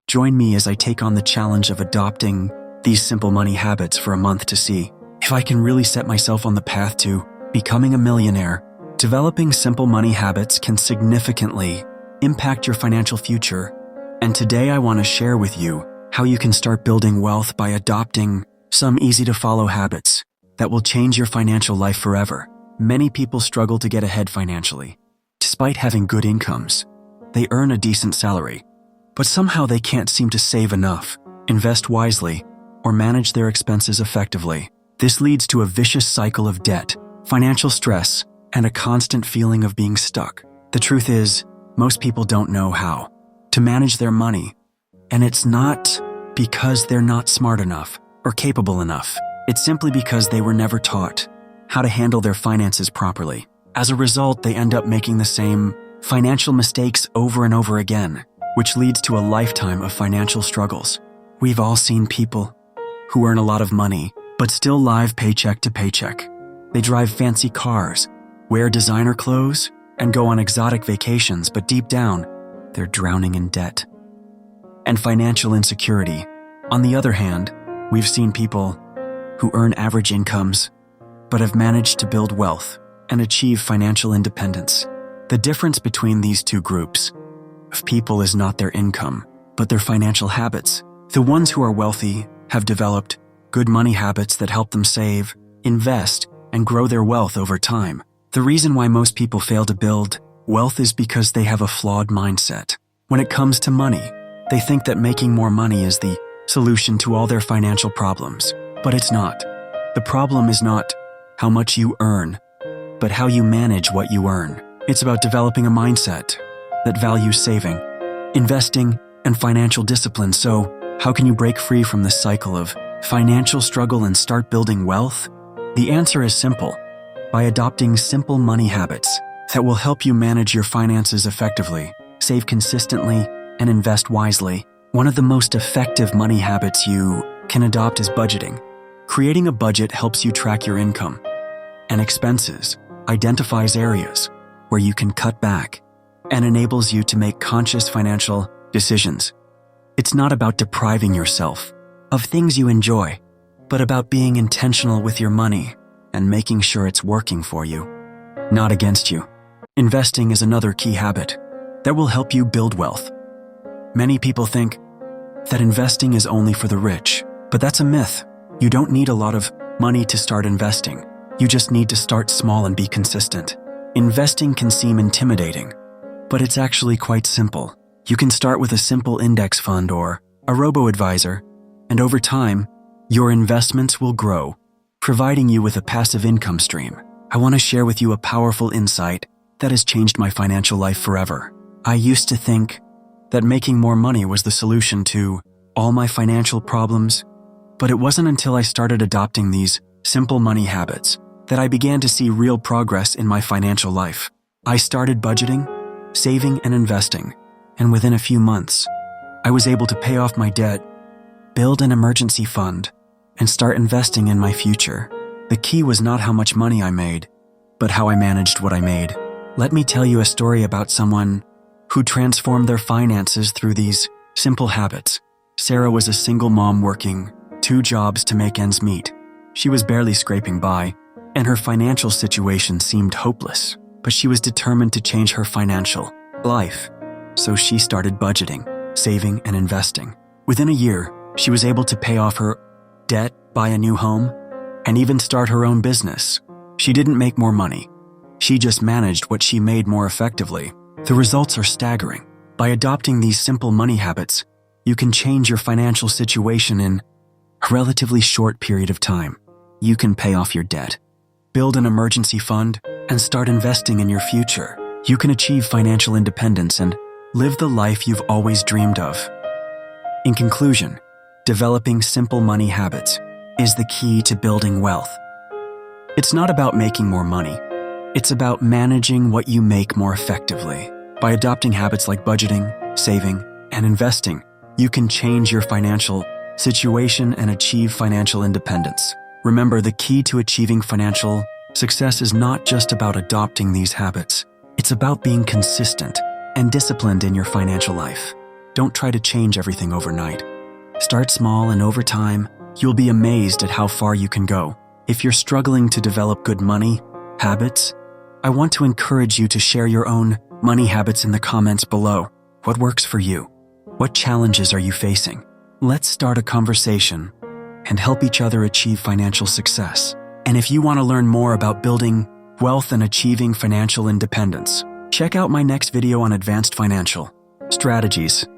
Join me as I take on the challenge of adopting these simple money habits for a month to see if I can really set myself on the path to becoming a millionaire. Developing simple money habits can significantly impact your financial future, and today I want to share with you how you can start building wealth by adopting some easy-to-follow habits that will change your financial life forever. Many people struggle to get ahead financially. Despite having good incomes, they earn a decent salary, but somehow they can't seem to save enough, invest wisely, or manage their expenses effectively. This leads to a vicious cycle of debt, financial stress, and a constant feeling of being stuck. The truth is, most people don't know how to manage their money, and it's not because they're not smart enough or capable enough. It's simply because they were never taught how to handle their finances properly. As a result, they end up making the same financial mistakes over and over again, which leads to a lifetime of financial struggles. We've all seen people who earn a lot of money, but still live paycheck to paycheck. They drive fancy cars, wear designer clothes, and go on exotic vacations, but deep down, they're drowning in debt and financial insecurity. On the other hand, we've seen people who earn average incomes, but have managed to build wealth and achieve financial independence. The difference between these two groups of people is not their income, but their financial habits. The ones who are wealthy have developed good money habits that help them save, invest, and grow their wealth over time. The reason why most people fail to build wealth is because they have a flawed mindset. When it comes to money, they think that making more money is the solution to all their financial problems, but it's not. The problem is not how much you earn, but how you manage what you earn. It's about developing a mindset that values saving, investing, and financial discipline. So, how can you break free from the cycle of financial struggle and start building wealth? The answer is simple: by adopting simple money habits that will help you manage your finances effectively, save consistently, and invest wisely. One of the most effective money habits you can adopt is budgeting. Creating a budget helps you track your income and expenses, identifies areas where you can cut back, and enables you to make conscious financial decisions. It's not about depriving yourself of things you enjoy, but about being intentional with your money and making sure it's working for you, not against you. Investing is another key habit that will help you build wealth. Many people think that investing is only for the rich, but that's a myth. You don't need a lot of money to start investing. You just need to start small and be consistent. Investing can seem intimidating, but it's actually quite simple. You can start with a simple index fund or a robo-advisor, and over time, your investments will grow, providing you with a passive income stream. I want to share with you a powerful insight that has changed my financial life forever. I used to think that making more money was the solution to all my financial problems, but it wasn't until I started adopting these simple money habits that I began to see real progress in my financial life. I started budgeting, saving, and investing, and within a few months, I was able to pay off my debt, build an emergency fund, and start investing in my future. The key was not how much money I made, but how I managed what I made. Let me tell you a story about someone who transformed their finances through these simple habits. Sarah was a single mom working 2 jobs to make ends meet. She was barely scraping by, and her financial situation seemed hopeless, but she was determined to change her financial life. So she started budgeting, saving, and investing. Within a year, she was able to pay off her debt, buy a new home, and even start her own business. She didn't make more money. She just managed what she made more effectively. The results are staggering. By adopting these simple money habits, you can change your financial situation in a relatively short period of time. You can pay off your debt, build an emergency fund, and start investing in your future. You can achieve financial independence and live the life you've always dreamed of. In conclusion, developing simple money habits is the key to building wealth. It's not about making more money. It's about managing what you make more effectively. By adopting habits like budgeting, saving, and investing, you can change your financial situation and achieve financial independence. Remember, the key to achieving financial success is not just about adopting these habits. It's about being consistent and disciplined in your financial life. Don't try to change everything overnight. Start small, and over time, you'll be amazed at how far you can go. If you're struggling to develop good money habits, I want to encourage you to share your own money habits in the comments below. What works for you? What challenges are you facing? Let's start a conversation and help each other achieve financial success. And if you want to learn more about building wealth and achieving financial independence, check out my next video on advanced financial strategies.